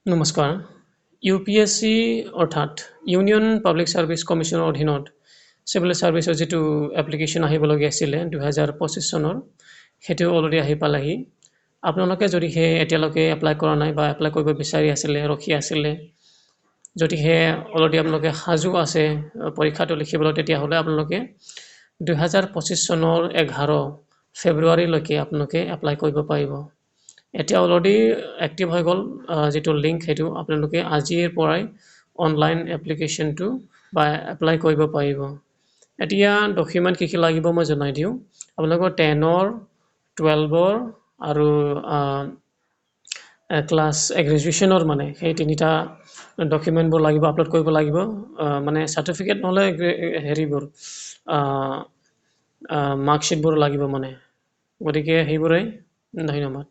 নমস্কাৰ। UPSC অৰ্থাৎ union public service কমিশ্যনৰ অধীনত চিভিল ছাৰ্ভিচৰ যিটো এপ্লিকেশ্যন আহিবলগীয়া আছিলে 2025 চনৰ সেইটো অলৰেডি আহি পালেহি। আপোনালোকে যদিহে এতিয়ালৈকে এপ্লাই কৰা নাই বা এপ্লাই কৰিব বিচাৰি আছিলে, ৰখি আছিলে, যদিহে অলৰেডি আপোনালোকে সাজু আছে পৰীক্ষাটো লিখিবলৈ, তেতিয়াহ'লে আপোনালোকে 2025 চনৰ 11 ফেব্ৰুৱাৰীলৈকে আপোনালোকে এপ্লাই কৰিব পাৰিব। এতিয়া অলৰেডি এক্টিভ হৈ গ'ল যিটো লিংক, সেইটো আপোনালোকে আজিৰ পৰাই অনলাইন এপ্লিকেশ্যনটো বা এপ্লাই কৰিব পাৰিব। এতিয়া ডকুমেণ্ট কি লাগিব মই জনাই দিওঁ। আপোনালোকৰ 10ৰ 12ৰ আৰু ক্লাছ গ্ৰেজুৱেশ্যনৰ মানে সেই তিনিটা ডকুমেণ্টবোৰ লাগিব, আপলোড কৰিব লাগিব। মানে চাৰ্টিফিকেট নহ'লে হেৰিবোৰ মাৰ্কশ্বিটবোৰ লাগিব মানে। গতিকে সেইবোৰেই। ধন্যবাদ।